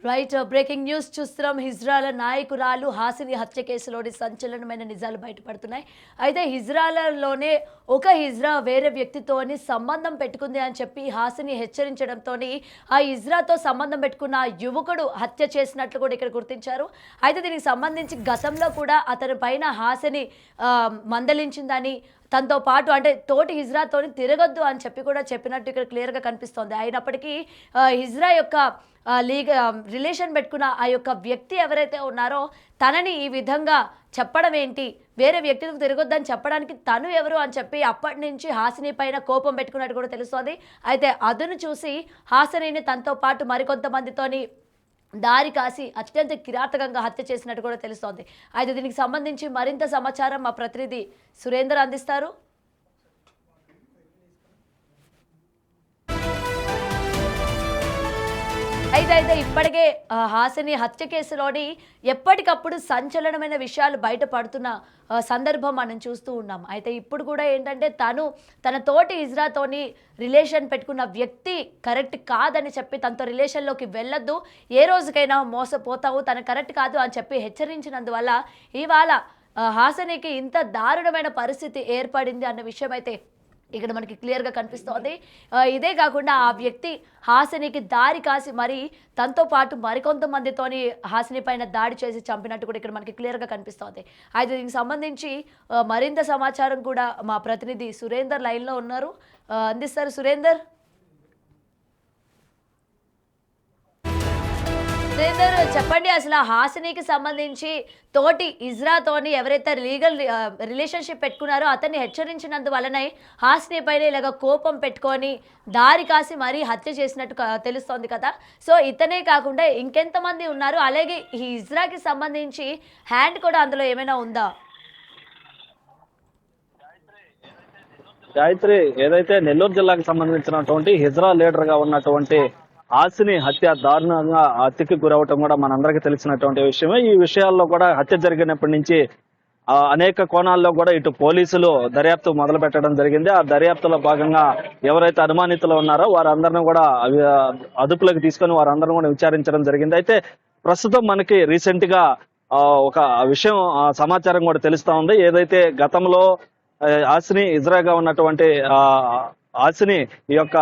Right breaking news చూస్తున్నాం. హిజ్రాల నాయకురాలు హాసిని హత్య కేసులోని సంచలనమైన నిజాలు బయటపడుతున్నాయి. అయితే హిజ్రాలలోనే ఒక హిజ్రా వేరే వ్యక్తితోని సంబంధం పెట్టుకుంది అని చెప్పి హాసిని హెచ్చరించడంతో ఆ హిజ్రాతో సంబంధం పెట్టుకున్న యువకుడు హత్య చేసినట్లు కూడా ఇక్కడ గుర్తించారు. అయితే దీనికి సంబంధించి గతంలో కూడా అతని పైన హాసిని మందలించిందని, తనతో పాటు అంటే తోటి హిజ్రాతోని తిరగొద్దు అని చెప్పి కూడా చెప్పినట్టు ఇక్కడ క్లియర్గా కనిపిస్తోంది. అయినప్పటికీ హిజ్రా యొక్క రిలేషన్ పెట్టుకున్న ఆ యొక్క వ్యక్తి ఎవరైతే ఉన్నారో తనని ఈ విధంగా చెప్పడం ఏంటి, వేరే వ్యక్తితో తిరగొద్దని చెప్పడానికి తను ఎవరు అని చెప్పి అప్పటి నుంచి హాసిని పైన కోపం పెట్టుకున్నట్టు కూడా తెలుస్తోంది. అయితే అదును చూసి హాసినిని తనతో పాటు మరికొంతమందితోని దారి కాసి అత్యంత కిరాతకంగా హత్య చేసినట్టు కూడా తెలుస్తోంది. అయితే దీనికి సంబంధించి మరింత సమాచారం మా ప్రతినిధి సురేందర్ అందిస్తారు. అయితే ఇప్పటికే హాసిని హత్య కేసులోని ఎప్పటికప్పుడు సంచలనమైన విషయాలు బయటపడుతున్న సందర్భం మనం చూస్తూ ఉన్నాం. అయితే ఇప్పుడు కూడా ఏంటంటే తన తోటి హిజ్రాతోని రిలేషన్ పెట్టుకున్న వ్యక్తి కరెక్ట్ కాదని చెప్పి తనతో రిలేషన్లోకి వెళ్ళొద్దు, ఏ రోజుకైనా మోసపోతావు, తన కరెక్ట్ కాదు అని చెప్పి హెచ్చరించినందువల్ల ఇవాళ హాసినికి ఇంత దారుణమైన పరిస్థితి ఏర్పడింది అన్న విషయం అయితే ఇక్కడ మనకి క్లియర్గా కనిపిస్తోంది. ఇదే కాకుండా ఆ వ్యక్తి హాసినికి దారి కాసి మరి తనతో పాటు మరికొంతమందితోని హాసిని పైన దాడి చేసి చంపినట్టు కూడా ఇక్కడ మనకి క్లియర్గా కనిపిస్తోంది. అయితే దీనికి సంబంధించి మరింత సమాచారం కూడా మా ప్రతినిధి సురేందర్ లైన్లో ఉన్నారు, అందిస్తారు. సురేందర్ చెప్పండి, అసలు హాసినికి సంబంధించి తోటి ఇజ్రాతోని ఎవరైతే లీగల్ రిలేషన్షిప్ పెట్టుకున్నారో అతన్ని హెచ్చరించినందువలన హాసిని పైన ఇలాగ కోపం పెట్టుకొని దారి కాసి మరీ హత్య చేసినట్టు తెలుస్తోంది కదా. సో ఇతనే కాకుండా ఇంకెంతమంది ఉన్నారు, అలాగే ఈ ఇజ్రాకి సంబంధించి హ్యాండ్ కూడా అందులో ఏమైనా ఉందా? గాయత్రి, ఏదైతే నెల్లూరు జిల్లాకు సంబంధించినటువంటి హిజ్రా లీడర్ గా ఉన్నటువంటి హాసిని హత్య దారుణంగా హత్యకి గురవటం కూడా మనందరికీ తెలిసినటువంటి విషయమే. ఈ విషయాల్లో కూడా హత్య జరిగినప్పటి నుంచి అనేక కోణాల్లో కూడా ఇటు పోలీసులు దర్యాప్తు మొదలు పెట్టడం జరిగింది. ఆ దర్యాప్తులో భాగంగా ఎవరైతే అనుమానితులు ఉన్నారో వారందరినీ కూడా అదుపులోకి తీసుకొని వారందరినీ కూడా విచారించడం జరిగింది. అయితే ప్రస్తుతం మనకి రీసెంట్ గా ఒక విషయం సమాచారం కూడా తెలుస్తా ఉంది. ఏదైతే గతంలో హాసిని ఇజ్రాగా ఉన్నటువంటి హాసిని ఈ యొక్క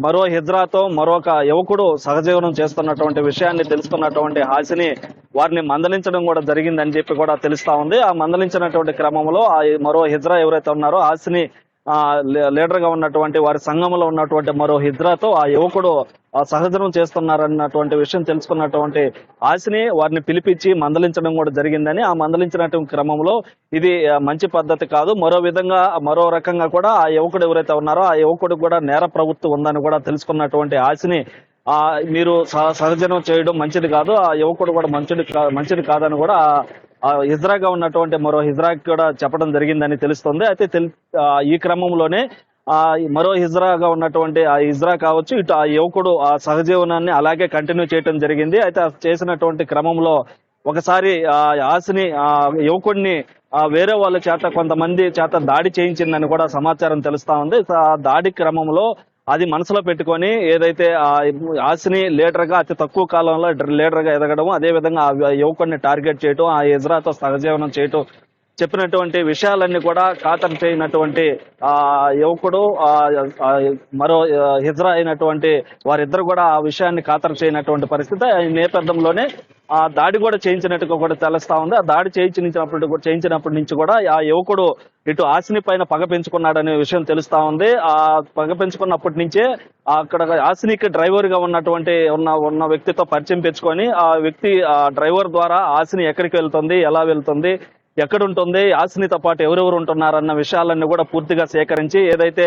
మరో హిజ్రాతో మరొక యువకుడు సహజీవనం చేస్తున్నటువంటి విషయాన్ని తెలుసుకున్నటువంటి హాసిని వారిని మందలించడం కూడా జరిగిందని చెప్పి కూడా తెలుస్తా ఉంది. ఆ మందలించినటువంటి క్రమంలో ఆ మరో హిజ్రా ఎవరైతే ఉన్నారో హాసిని లీడర్ గా ఉన్నటువంటి వారి సంఘంలో ఉన్నటువంటి మరో హిజ్రాతో ఆ యువకుడు సహజనం చేస్తున్నారన్నటువంటి విషయం తెలుసుకున్నటువంటి హాసిని వారిని పిలిపించి మందలించడం కూడా జరిగిందని, ఆ మందలించినటువంటి క్రమంలో ఇది మంచి పద్ధతి కాదు, మరో రకంగా కూడా ఆ యువకుడు ఎవరైతే ఉన్నారో ఆ యువకుడు కూడా నేర ప్రవృత్తి ఉందని కూడా తెలుసుకున్నటువంటి హాసిని మీరు సహజనం చేయడం మంచిది కాదు, ఆ యువకుడు కూడా మంచిది కాదని కూడా హిజ్రాగా ఉన్నటువంటి మరో హిజ్రాకి కూడా చెప్పడం జరిగిందని తెలుస్తుంది. అయితే ఈ క్రమంలోనే మరో హిజ్రాగా ఉన్నటువంటి ఆ హిజ్రా కావచ్చు, ఇటు ఆ యువకుడు ఆ సహజీవనాన్ని అలాగే కంటిన్యూ చేయడం జరిగింది. అయితే చేసినటువంటి క్రమంలో ఒకసారి హాసిని యువకుడిని వేరే వాళ్ళ చేత కొంతమంది చేత దాడి చేయించిందని కూడా సమాచారం తెలుస్తా ఉంది. ఆ దాడి క్రమంలో అది మనసులో పెట్టుకొని ఏదైతే హాసిని లీడర్ గా అతి తక్కువ కాలంలో లీడర్ గా ఎదగడం, అదే విధంగా ఆ యువకుడిని టార్గెట్ చేయటం, ఆ హిజ్రాతో సహజీవనం చేయటం చెప్పినటువంటి విషయాలన్నీ కూడా ఖాతరు చేయనటువంటి యువకుడు మరో హిజ్రా అయినటువంటి వారిద్దరు కూడా ఆ విషయాన్ని ఖాతరు చేయనటువంటి పరిస్థితి. ఈ నేపథ్యంలోనే ఆ దాడి కూడా చేయించినట్టుగా కూడా తెలుస్తా ఉంది. ఆ దాడి చేయించినప్పటి నుంచి కూడా ఆ యువకుడు ఇటు హాసిని పైన పగ పెంచుకున్నాడనే విషయం తెలుస్తా ఉంది. ఆ పగ పెంచుకున్నప్పటి నుంచే అక్కడ హాసినికి డ్రైవర్ గా ఉన్న వ్యక్తితో పరిచయం పెంచుకొని ఆ వ్యక్తి డ్రైవర్ ద్వారా హాసిని ఎక్కడికి వెళ్తుంది, ఎలా వెళ్తుంది, ఎక్కడుంటుంది, హాసినితో పాటు ఎవరెవరు ఉంటున్నారన్న విషయాలన్నీ కూడా పూర్తిగా సేకరించి ఏదైతే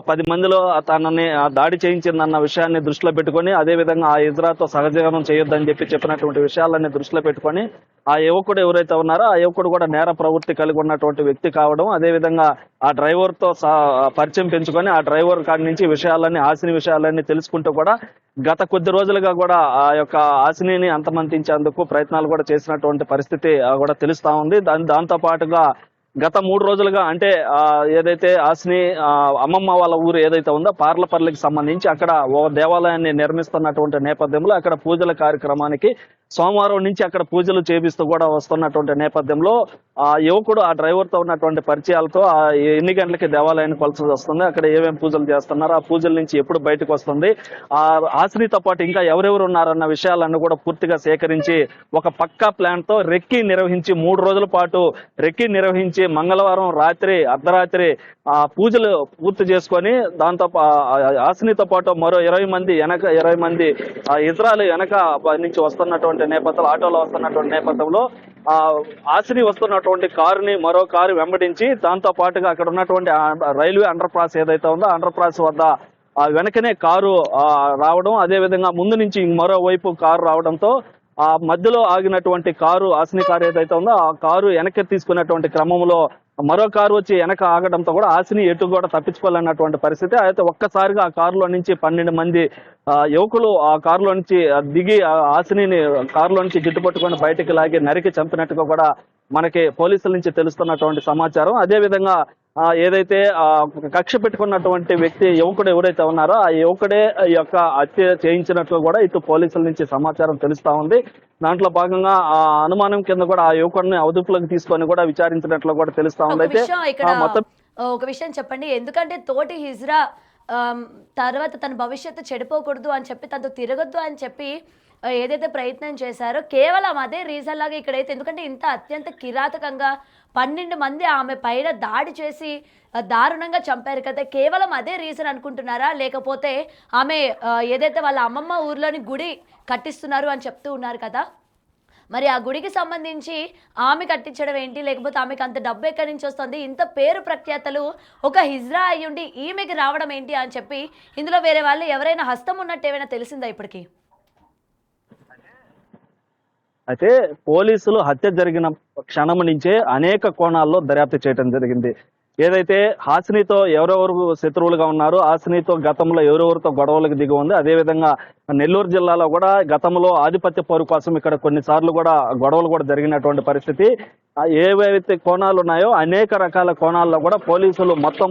10 మందిలో తనని దాడి చేయించిందన్న విషయాన్ని దృష్టిలో పెట్టుకొని, అదేవిధంగా ఆ హిజ్రాతో సహజీవనం చేయొద్దని చెప్పినటువంటి విషయాలన్నీ దృష్టిలో పెట్టుకొని ఆ యువకుడు ఎవరైతే ఉన్నారో ఆ యువకుడు కూడా నేర ప్రవృత్తి కలిగి ఉన్నటువంటి వ్యక్తి కావడం, అదేవిధంగా ఆ డ్రైవర్ తో పరిచయం పెంచుకొని ఆ డ్రైవర్ కాడి నుంచి హాసిని విషయాలన్నీ తెలుసుకుంటూ కూడా గత కొద్ది రోజులుగా కూడా ఆ యొక్క హాసినిని అంతమంతించేందుకు ప్రయత్నాలు కూడా చేసినటువంటి పరిస్థితి కూడా తెలుస్తా ఉంది. దాంతో పాటుగా గత 3 రోజులుగా అంటే ఏదైతే హాసిని అమ్మమ్మ వాళ్ళ ఊరు ఏదైతే ఉందో పార్లపల్లికి సంబంధించి అక్కడ ఓ దేవాలయాన్ని నిర్మిస్తున్నటువంటి నేపథ్యంలో అక్కడ పూజల కార్యక్రమానికి సోమవారం నుంచి అక్కడ పూజలు చేపిస్తూ కూడా వస్తున్నటువంటి నేపథ్యంలో ఆ యువకుడు ఆ డ్రైవర్ తో ఉన్నటువంటి పరిచయాలతో ఎన్ని గంటలకి దేవాలయానికి కొలసి వస్తుంది, అక్కడ ఏమేమి పూజలు చేస్తున్నారు, ఆ పూజల నుంచి ఎప్పుడు బయటకు వస్తుంది, ఆ హాసినితో పాటు ఇంకా ఎవరెవరు ఉన్నారన్న విషయాలన్నీ కూడా పూర్తిగా సేకరించి ఒక పక్కా ప్లాన్ తో రెక్కి నిర్వహించి 3 రోజుల పాటు రెక్కి నిర్వహించి మంగళవారం రాత్రి అర్ధరాత్రి ఆ పూజలు పూర్తి చేసుకొని దాంతో హాసినితో పాటు మరో 20 మంది 20 మంది ఇజ్రాయల్ వెనక నుంచి వస్తున్నటువంటి నేపథ్యంలో ఆటోలో వస్తున్నటువంటి నేపథ్యంలో ఆ హాసిని వస్తున్నటువంటి కారుని మరో కారు వెంబడించి దాంతో పాటుగా అక్కడ ఉన్నటువంటి రైల్వే అండర్ పాస్ ఏదైతే ఉందో అండర్ పాస్ వద్ద వెనకనే కారు రావడం, అదే విధంగా ముందు నుంచి మరోవైపు కారు రావడంతో ఆ మధ్యలో ఆగినటువంటి కారు హాసిని కారు ఏదైతే ఉందో ఆ కారు వెనక్కి తీసుకున్నటువంటి క్రమంలో మరో కారు వచ్చి వెనక ఆగడంతో కూడా హాసిని ఎటు కూడా తప్పించుకోవాలన్నటువంటి పరిస్థితి. అయితే ఒక్కసారిగా ఆ కారులో నుంచి 12 మంది యువకులు ఆ కారులో నుంచి దిగి హాసిని కారులో నుంచి గిట్టుపట్టుకొని బయటకు లాగి నరికి చంపినట్టుగా కూడా మనకి పోలీసుల నుంచి తెలుస్తున్నటువంటి సమాచారం. అదే విధంగా ఏదైతే కక్ష పెట్టుకున్నటువంటి వ్యక్తి యువకుడు ఎవరైతే ఉన్నారో ఆ యువకుడే ఈ యొక్క హత్య చేయించినట్లు కూడా ఇటు పోలీసుల నుంచి సమాచారం తెలుస్తా ఉంది. దాంట్లో భాగంగా ఆ అనుమానం కింద కూడా ఆ యువకుడిని అదుపులోకి తీసుకొని కూడా విచారించినట్లు కూడా తెలుస్తా ఉంది. అయితే మొత్తం ఒక విషయం చెప్పండి, ఎందుకంటే తోటి హిజ్రా తర్వాత తన భవిష్యత్తు చెడిపోకూడదు అని చెప్పి తనతో తిరగొద్దు అని చెప్పి ఏదైతే ప్రయత్నం చేశారో కేవలం అదే రీజన్ లాగా ఇక్కడైతే, ఎందుకంటే ఇంత అత్యంత కిరాతకంగా 12 మంది ఆమె పైన దాడి చేసి దారుణంగా చంపారు కదా, కేవలం అదే రీజన్ అనుకుంటున్నారా? లేకపోతే ఆమె ఏదైతే వాళ్ళ అమ్మమ్మ ఊర్లోని గుడి కట్టిస్తున్నారు అని చెప్తూ ఉన్నారు కదా, మరి ఆ గుడికి సంబంధించి ఆమె కట్టించడం ఏంటి? లేకపోతే ఆమెకు అంత డబ్బు ఎక్కడి నుంచి వస్తుంది? ఇంత పేరు ప్రఖ్యాతలు ఒక హిజ్రా అయ్యుండి ఈమెకి రావడం ఏంటి అని చెప్పి ఇందులో వేరే వాళ్ళు ఎవరైనా హస్తం ఉన్నట్టు ఏమైనా తెలిసిందా ఇప్పటికీ? అయితే పోలీసులు హత్య జరిగిన క్షణం నుంచే అనేక కోణాల్లో దర్యాప్తు చేయడం జరిగింది. ఏదైతే హాసినితో ఎవరెవరు శత్రువులుగా ఉన్నారో, హాసినితో గతంలో ఎవరెవరితో గొడవలకు దిగి ఉంది, అదేవిధంగా నెల్లూరు జిల్లాలో కూడా గతంలో ఆధిపత్య పోరు కోసం ఇక్కడ కొన్నిసార్లు కూడా గొడవలు కూడా జరిగినటువంటి పరిస్థితి. ఏవైతే కోణాలు ఉన్నాయో అనేక రకాల కోణాల్లో కూడా పోలీసులు మొత్తం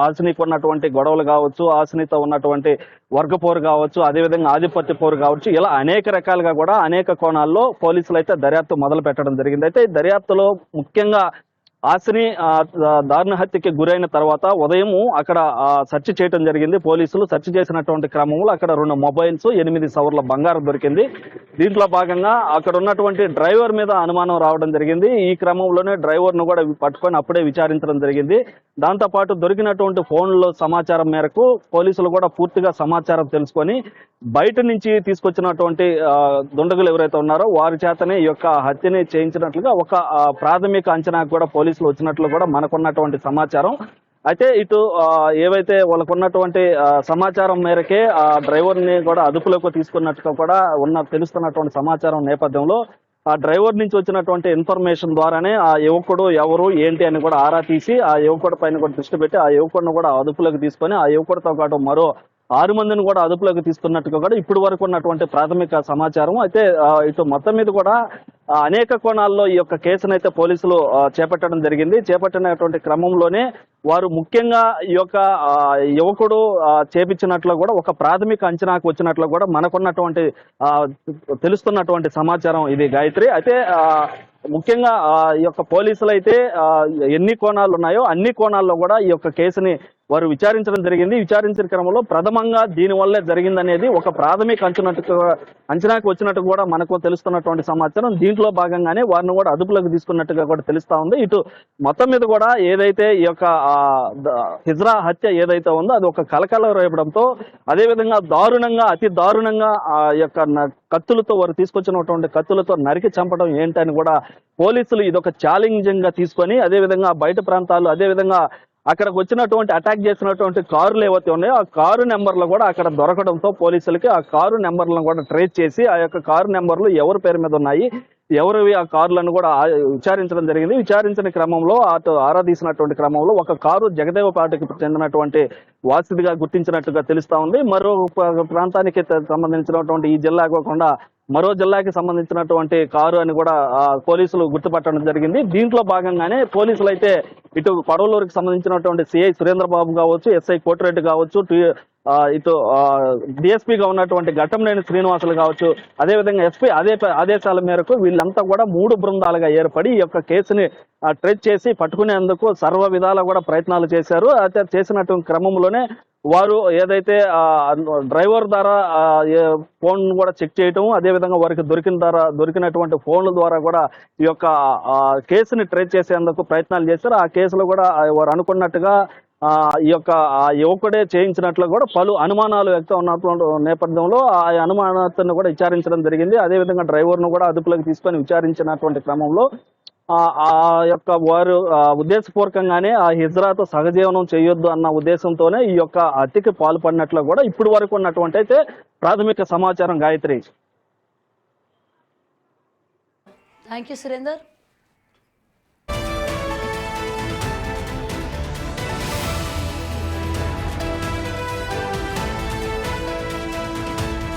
హాసినికి ఉన్నటువంటి గొడవలు కావచ్చు, హాసినితో ఉన్నటువంటి వర్గపోరు కావచ్చు, అదేవిధంగా ఆధిపత్య పోరు కావచ్చు, ఇలా అనేక రకాలుగా కూడా అనేక కోణాల్లో పోలీసులు అయితే దర్యాప్తు మొదలు పెట్టడం జరిగింది. అయితే ఈ దర్యాప్తులో ముఖ్యంగా హాసిని దారుణ హత్యకి గురైన తర్వాత ఉదయం అక్కడ సెర్చ్ చేయడం జరిగింది. పోలీసులు సెర్చ్ చేసినటువంటి క్రమంలో అక్కడ 2 మొబైల్స్ 8 సవర్ల బంగారం దొరికింది. దీంట్లో భాగంగా అక్కడ ఉన్నటువంటి డ్రైవర్ మీద అనుమానం రావడం జరిగింది. ఈ క్రమంలోనే డ్రైవర్ ను కూడా పట్టుకొని అప్పుడే విచారించడం జరిగింది. దాంతో పాటు దొరికినటువంటి ఫోన్లో సమాచారం మేరకు పోలీసులు కూడా పూర్తిగా సమాచారం తెలుసుకొని బయట నుంచి తీసుకొచ్చినటువంటి దుండగులు ఎవరైతే ఉన్నారో వారి చేతనే ఈ యొక్క హత్యని చేయించినట్లుగా ఒక ప్రాథమిక అంచనాకు కూడా పోలీసులు వచ్చినట్లు కూడా మనకున్నటువంటి సమాచారం. అయితే ఇటు ఏవైతే వాళ్ళకున్నటువంటి సమాచారం మేరకే ఆ డ్రైవర్ ని కూడా అదుపులోకి తీసుకున్నట్టుగా కూడా తెలుస్తున్నటువంటి సమాచారం నేపథ్యంలో ఆ డ్రైవర్ నుంచి వచ్చినటువంటి ఇన్ఫర్మేషన్ ద్వారానే ఆ యువకుడు ఎవరు ఏంటి అని కూడా ఆరా తీసి ఆ యువకుడి పైన కూడా దృష్టి పెట్టి ఆ యువకుడిని కూడా అదుపులోకి తీసుకొని ఆ యువకుడితో పాటు మరో 6 మందిని కూడా అదుపులోకి తీసుకున్నట్టుగా కూడా ఇప్పటి వరకు ఉన్నటువంటి ప్రాథమిక సమాచారం. అయితే ఇటు మొత్తం మీద కూడా అనేక కోణాల్లో ఈ యొక్క కేసునైతే పోలీసులు చేపట్టడం జరిగింది. చేపట్టినటువంటి క్రమంలోనే వారు ముఖ్యంగా ఈ యొక్క యువకుడు చేపించినట్లు కూడా ఒక ప్రాథమిక అంచనాకు వచ్చినట్లు కూడా మనకున్నటువంటి తెలుస్తున్నటువంటి సమాచారం ఇది గాయత్రి. అయితే ముఖ్యంగా ఈ యొక్క పోలీసులు అయితే ఎన్ని కోణాలు ఉన్నాయో అన్ని కోణాల్లో కూడా ఈ యొక్క కేసుని వారు విచారించడం జరిగింది. విచారించిన క్రమంలో ప్రథమంగా దీనివల్లే జరిగిందనేది ఒక ప్రాథమిక అంచనాకు వచ్చినట్టు కూడా మనకు తెలుస్తున్నటువంటి సమాచారం. దీంట్లో భాగంగానే వారిని కూడా అదుపులోకి తీసుకున్నట్టుగా కూడా తెలుస్తా ఉంది. ఇటు మొత్తం మీద కూడా ఏదైతే ఈ యొక్క హిజ్రా హత్య ఏదైతే ఉందో అది ఒక కలకలం రేపడంతో, అదేవిధంగా దారుణంగా అతి దారుణంగా ఆ యొక్క కత్తులతో వారు తీసుకొచ్చినటువంటి కత్తులతో నరికి చంపడం ఏంటని కూడా పోలీసులు ఇదొక ఛాలెంజింగ్ గా తీసుకొని అదేవిధంగా బయట ప్రాంతాలు అదేవిధంగా అక్కడికి వచ్చినటువంటి అటాక్ చేసినటువంటి కారులు ఏవైతే ఉన్నాయో ఆ కారు నెంబర్లు కూడా అక్కడ దొరకడంతో పోలీసులకి ఆ కారు నెంబర్లను కూడా ట్రేస్ చేసి ఆ యొక్క కారు నెంబర్లు ఎవరి పేరు మీద ఉన్నాయి, ఎవరివి ఆ కార్లను కూడా విచారించడం జరిగింది. విచారించిన క్రమంలో అటు ఆరాధీసినటువంటి క్రమంలో ఒక కారు జగదేవపేటకి చెందినటువంటి వాసిదిగా గుర్తించినట్టుగా తెలుస్తా ఉంది. మరో ప్రాంతానికి సంబంధించినటువంటి ఈ జిల్లా కాకుండా మరో జిల్లాకి సంబంధించినటువంటి కారు అని కూడా పోలీసులు గుర్తుపట్టడం జరిగింది. దీంట్లో భాగంగానే పోలీసులు అయితే ఇటు పడవలూరుకి సంబంధించినటువంటి సిఐ సురేంద్ర బాబు కావచ్చు, ఎస్ఐ కోటిరెడ్డి కావచ్చు, ఇటు డిఎస్పీగా ఉన్నటువంటి ఘట్టంనేని శ్రీనివాసులు కావచ్చు, అదేవిధంగా ఎస్పీ ఆదేశాల మేరకు వీళ్ళంతా కూడా 3 బృందాలుగా ఏర్పడి ఈ యొక్క కేసుని ట్రేస్ చేసి పట్టుకునేందుకు సర్వ విధాలా కూడా ప్రయత్నాలు చేశారు. అయితే చేసినటువంటి క్రమంలోనే వారు ఏదైతే డ్రైవర్ ద్వారా ఫోన్ కూడా చెక్ చేయటం, అదేవిధంగా వారికి దొరికినటువంటి ఫోన్ల ద్వారా కూడా ఈ యొక్క కేసుని ట్రేస్ చేసేందుకు ప్రయత్నాలు చేశారు. ఆ కేసులో కూడా వారు అనుకున్నట్టుగా ఈ యొక్క యువకుడే చేయించినట్లు కూడా పలు అనుమానాలు వ్యక్తం ఉన్నటువంటి నేపథ్యంలో ఆ అనుమానాలను కూడా విచారించడం జరిగింది. అదేవిధంగా డ్రైవర్ను కూడా అదుపులోకి తీసుకొని విచారించినటువంటి క్రమంలో ఆ యొక్క వారు ఉద్దేశపూర్వకంగానే ఆ హిజ్రాతో సహజీవనం చేయొద్దు అన్న ఉద్దేశంతోనే ఈ యొక్క హత్యకి పాల్పడినట్లు కూడా ఇప్పుడు వరకు ఉన్నటువంటి అయితే ప్రాథమిక సమాచారం. గాయత్రి. Thank you Surender.